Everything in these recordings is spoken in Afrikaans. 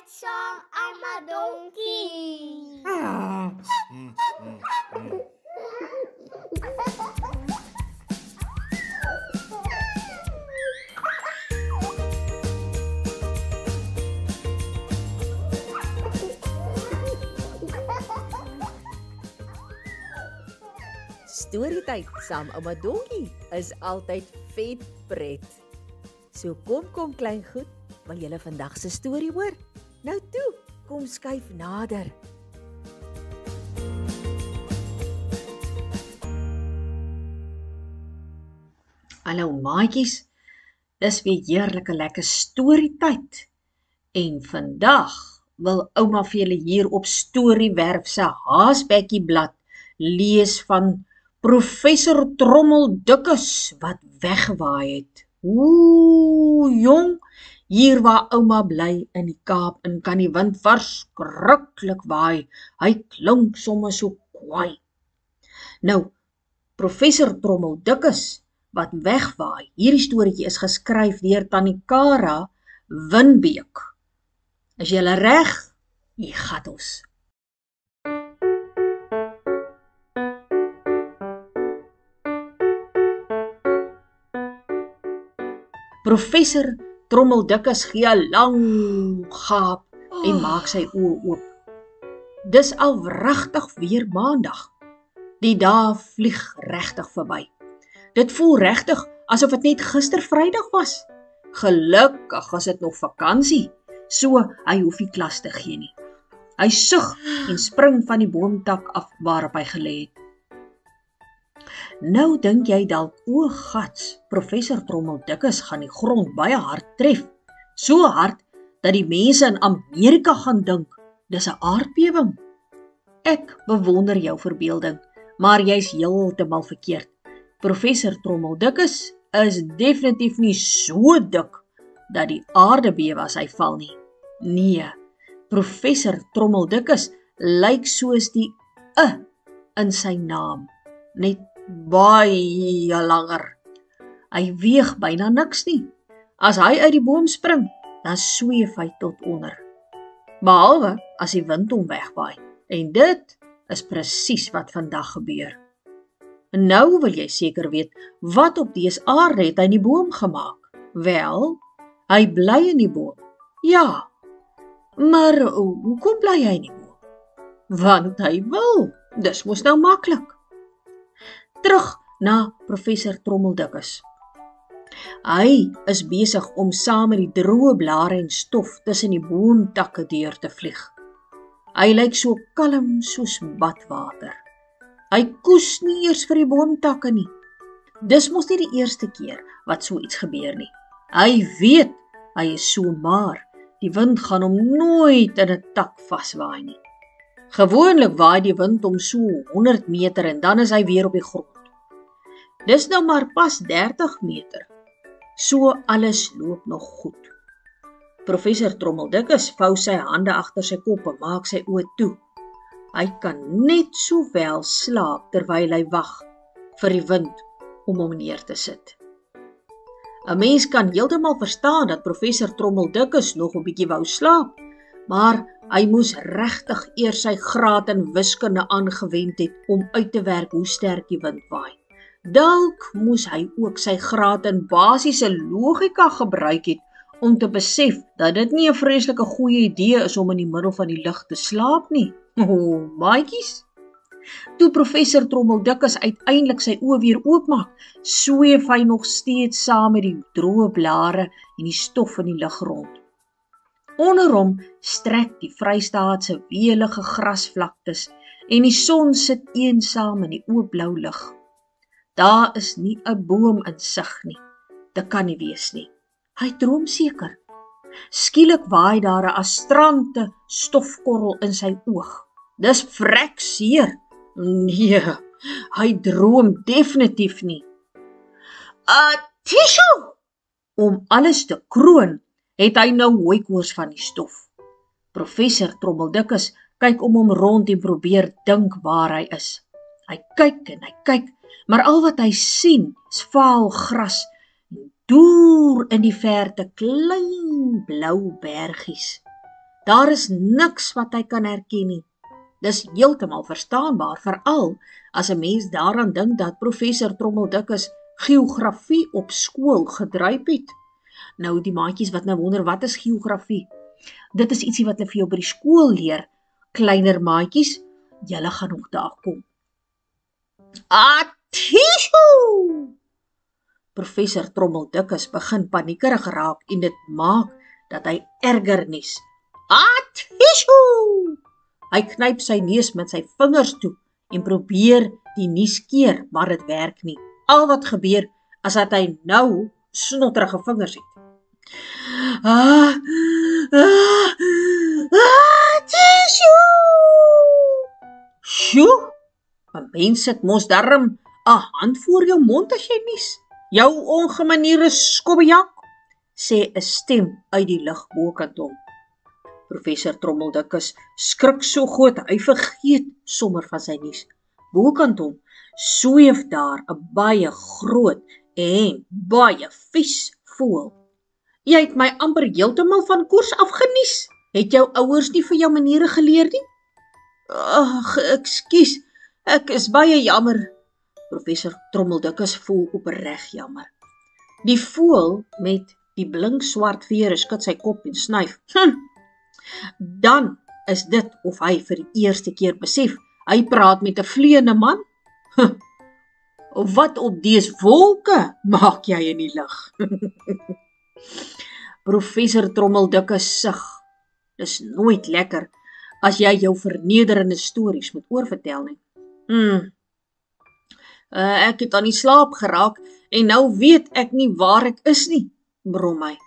song, I'm a donkey. Storytyd saam ouma Donkie is altyd vet pret. So kom klein goed, wil julle vandag se storie hoor? Nou toe, kom skuif nader. Hallo maatjies, dis weer heerlike lekker storytyd. En vandag wil ouma vir julle hier op Storywerf se Haasbekkie blad lees van Professor Trommeldikkus wat weggewaai het. Jong, hier waar ouma bly in die Kaap en kan die wind verskriklik waai. Hy klink sommer so kwaai. Nou, Professor Trommeldikkus wat wegwaai. Hierdie storieetjie is geskryf deur Tannie Kara Winbeek. Is julle reg? Hier gaan ons. Professor Trommeldikkus gee 'n lang gaap en maak sy oë oop. Dis al wragtig weer Maandag. Die dae vlieg regtig verby. Dit voel regtig asof dit net gister Vrydag was. Gelukkig is dit nog vakansie, so hy hoef nie klas te gee nie. Hy sug en spring van die boomtak af waarop hy gelê het. Nou dink jy dalk, o gats, Professor Trommeldikkus gaan die grond baie hard tref. So hard, dat die mense in Amerika gaan dink, dis 'n aardbewing. Ek bewonder jou verbeelding, maar jy's heeltemal verkeerd. Professor Trommeldikkus is definitief nie so dik, dat die aarde bewe as hy val nie. Nee, Professor Trommeldikkus lyk soos die in sy naam, net baie langer. Hy weeg byna niks nie. As hy uit die boom spring, dan sweef hy tot onder. Behalwe as die wind hom wegwaai. En dit is presies wat vandag gebeur. En nou wil jy seker weet, wat op dese aarde het hy in die boom gemaak? Wel, hy bly in die boom. Ja, maar hoekom bly hy in die boom? Want hy wil, dis mos nou maklik. Terug na Professor Trommeldikkus. Hy is besig om saam met die droë blare en stof tussen die boomtakke deur te vlieg. Hy lyk so kalm soos badwater. Hy koes nie eers vir die boomtakke nie. Dis mos nie die eerste keer wat so iets gebeur nie. Hy weet, hy is so maar, die wind gaan hom nooit in 'n tak vaswaai nie. Gewoonlik waai die wind hom so 100 meter en dan is hy weer op die grond. Dis nou maar pas 30 meter. So alles loop nog goed. Professor Trommeldikkus vou sy hande agter sy kop en maak sy oë toe. Hy kan net sowel slaap terwyl hy wag vir die wind om hom neer te sit. 'n Mens kan heeltemal verstaan dat Professor Trommeldikkus nog 'n bietjie wou slaap, maar hy moes regtig eers sy graad in wiskunde aangewend het om uit te werk hoe sterk die wind waai. Dalk moes hy ook sy graad in basiese logika gebruik het om te besef dat dit nie 'n vreeslike goeie idee is om in die middel van die lug te slaap nie. Maatjies. Toe Professor Trommeldikkus uiteindelik sy oë weer oopmaak, sweef hy nog steeds saam met die droë blare en die stof in die lug rond. Onder hom strek die Vrystaat se welige grasvlaktes en die son sit eensaam in die oopblou lug. Daar is nie 'n boom in sig nie. Dit kan nie wees nie. Hy droom seker. Skielik waai daar 'n astrante stofkorrel in sy oog. Dis vrek seer. Nee, hy droom definitief nie. Tissue! Om alles te kroon, het hy nou hooikoors van die stof. Professor Trommeldikkus kyk om hom rond en probeer dink waar hy is. Hy kyk en hy kyk, maar al wat hy sien is vaal gras en deur in die verte klein blou bergies. Daar is niks wat hy kan herken nie. Dis heeltemal verstaanbaar, veral as 'n mens daaraan dink dat professor Trommeldikkus geografie op skool gedryf het. Nou die maatjies wat nou wonder, wat is geografie? Dit is ietsie wat hulle vir jou by die skool leer. Kleiner maatjies, julle gaan nog daar kom. Atisho! Professor Trommeldikkus begin paniekerig raak en dit maak dat hy erger nies. Atisho! Hy knyp sy neus met sy vingers toe en probeer die nies keer, maar dit werk nie. Al wat gebeur is dat hy nou snotterige vingers het. Sjoe! 'n Mens sit mos darm 'n hand voor jou mond as jy nies. Jou ongemanierde skobbejak, sê 'n stem uit die lug bokant hom. Professor Trommeldikkus skrik so groot, hy vergeet sommer van sy nies. Bokant hom sweef daar 'n baie groot en baie vies voël. Jy het my amper heeltemal van koers afgenies. Het jou ouers nie vir jou maniere geleer nie? Ag, ekskuus, ek is baie jammer. Professor Trommeldikkus voel opreg jammer. Die voël met die blink swart vere skud sy kop en snuif. Dan is dit of hy vir die eerste keer besef, hy praat met 'n vleiende man. Wat op dees wolke maak jy in die lug? Professor Trommeldikkus sug. Dis nooit lekker as jy jou vernederende stories moet oorvertel nie. Ek het aan die slaap geraak en nou weet ek nie waar ek is nie, brom hy.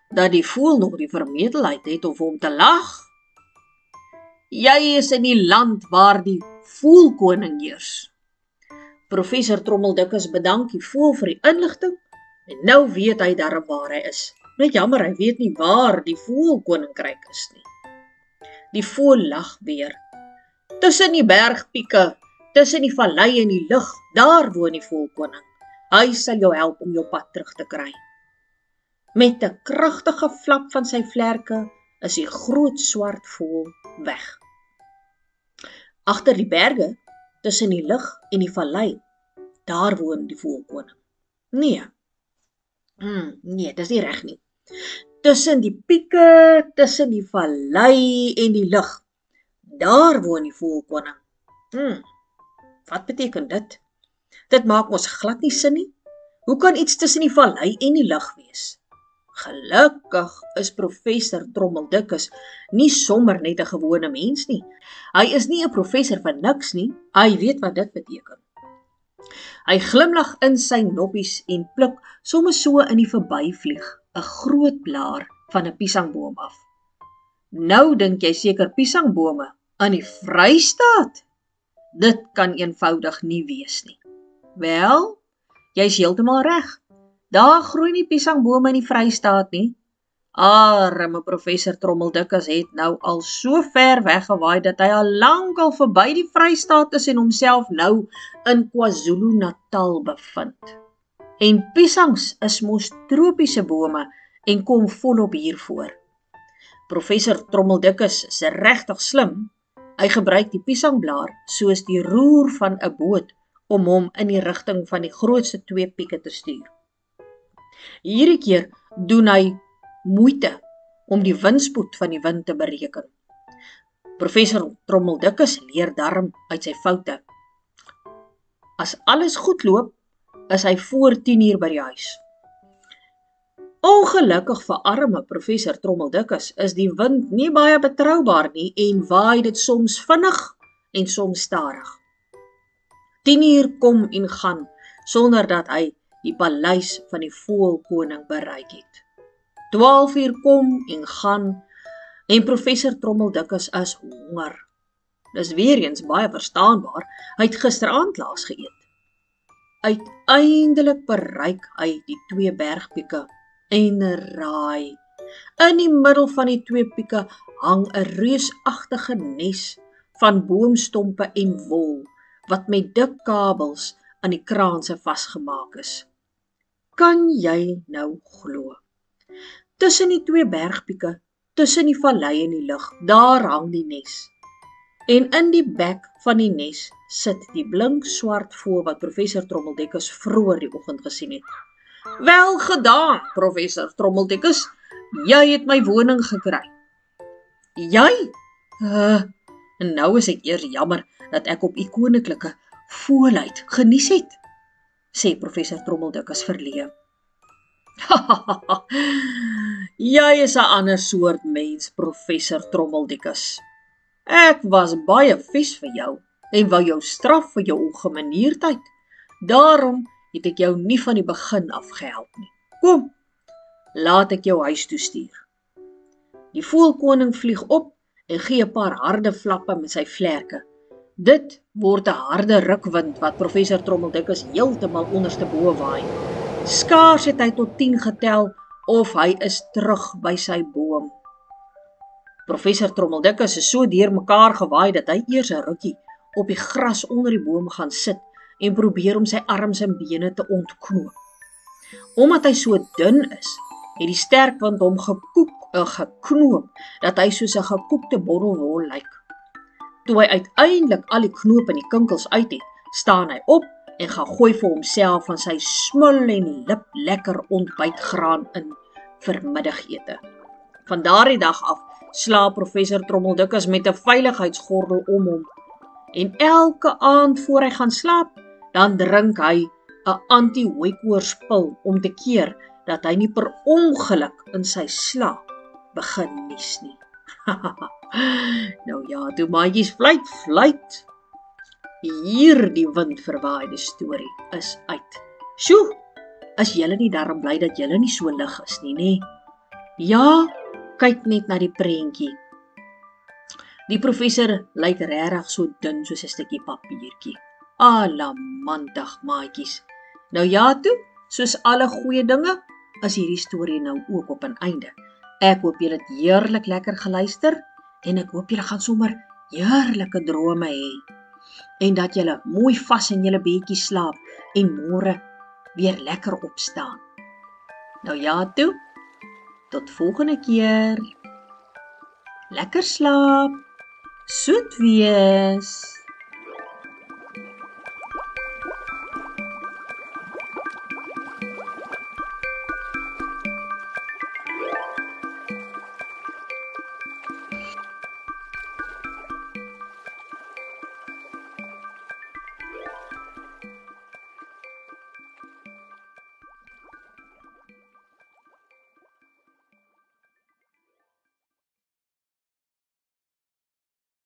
Dat die voël nog die vermetelheid het om hom te lag. Jy is in die land waar die voëlkoning heers. Professor Trommeldikkus bedank die voël vir die inligting en nou weet hy darm waar hy is. Net jammer, hy weet nie waar die voëlkoninkryk is nie. Die voël lag weer. Tussen die bergpieke, tussen die vallei en die lug, daar woon die voëlkoning. Hy sal jou help om jou pad terug te kry. Met 'n kragtige flap van sy vlerke is die groot swart voël weg. Agter die berge, tussen die lug en die vallei, daar woon die voëlkoning. Nee, dis nie reg nie. Tussen die pieke, tussen die vallei en die lug, daar woon die voëlkoning. Wat beteken dit? Dit maak ons glad nie sin nie. Hoe kan iets tussen die vallei en die lug wees? Gelukkig is professor Trommeldikkus nie sommer net 'n gewone mens nie. Hy is nie 'n professor vir niks nie. Hy weet wat dit beteken. Hy glimlag in sy noppies en pluk sommer so in die verbyvlieg 'n groot blaar van 'n piesangboom af. Nou dink jy seker piesangbome in die Vrystaat? Dit kan eenvoudig nie wees nie. Wel, jy's heeltemal reg. Daar groei nie piesangbome in die Vrystaat nie. Arme professor Trommeldikkus het nou al so ver weggewaai dat hy al lankal verby die Vrystaat is en homself nou in KwaZulu-Natal bevind. En piesangs is mos tropiese bome en kom volop hier voor. Professor Trommeldikkus is regtig slim. Hy gebruik die piesangblaar soos die roer van 'n boot om hom in die rigting van die grootste 2 pieke te stuur. Hierdie keer doen hy moeite om die windspoed van die wind te bereken. Professor Trommeldikkus leer darm uit sy foute. As alles goed loop, is hy voor 10:00 by die huis. Ongelukkig vir arme professor Trommeldikkus is die wind nie baie betroubaar nie en waai dit soms vinnig en soms stadig. 10:00 kom en gaan sonder dat hy die paleis van die voëlkoning bereik het. 12:00 kom en gaan en professor Trommeldikkus is honger. Dis weer eens baie verstaanbaar, hy het gisteraand laas geëet. Uiteindelik bereik hy die 2 bergpieke en raai. In die middel van die 2 pieke hang 'n reusagtige nes van boomstompe en wol wat met dik kabels aan die kraanse vasgemaak is. Kan jy nou glo? Tussen die twee bergpieke, tussen die vallei en die lug, daar hang die nes. En in die bek van die nes sit die blink swart voël wat professor Trommeldekkers vroeër die oggend gesien het. Wel gedaan, professor Trommeldekkers, jy het my woning gekry. Jy? En nou is dit eers jammer dat ek op u koninklike voëlheid genies het, sê professor Trommeldekkers verleë. Jy is 'n ander soort mens, professor Trommeldekkers. Ek was baie vies vir jou en wou jou straf vir jou ongemanierdheid. Daarom het ek jou nie van die begin af gehelp nie. Kom, laat ek jou huis toe stuur. Die voëlkoning vlieg op en gee 'n paar harde flappe met sy vlerke. Dit word 'n harde rukwind wat professor Trommeldekkers heeltemal onderste bo waai. Skaars het hy tot 10 getel of hy is terug by sy boom. Professor Trommeldekkers is so deurmekaar gewaai dat hy eers 'n rukkie op die gras onder die boom gaan sit en probeer om sy arms en bene te ontknoop. Omdat hy so dun is, het die sterkwind hom geknoop dat hy soos 'n gekoekte bottel wol lyk. Toe hy uiteindelik al die knoop en die kinkels uit het, staan hy op en gaan gooi vir homself van sy smul en lip lekker ontbytgraan in vir middagete. Van daardie dag af slaap professor Trommeldekkers met 'n veiligheidsgordel om hom. En elke aand voor hy gaan slaap, dan drink hy 'n anti-hooikoorspil om te keer dat hy nie per ongeluk in sy slaap begin nies nie. Nou ja, toe maatjies, fluit. Hierdie windverwaaide storie is uit. Sjoe, is julle nie daarom bly dat julle nie so lig is nie, nê? Ja, kyk net na die prentjie. Die professor lyk regtig so dun soos 'n stukkie papiertjie. Alamandag, maatjies. Nou ja toe, soos alle goeie dinge, is hierdie storie nou ook op 'n einde. Ek hoop julle het heerlik lekker geluister en ek hoop julle gaan sommer heerlike drome hê. En dat julle mooi vas in julle bedjie slaap en môre weer lekker opstaan. Nou ja toe, tot volgende keer. Lekker slaap, soet wees.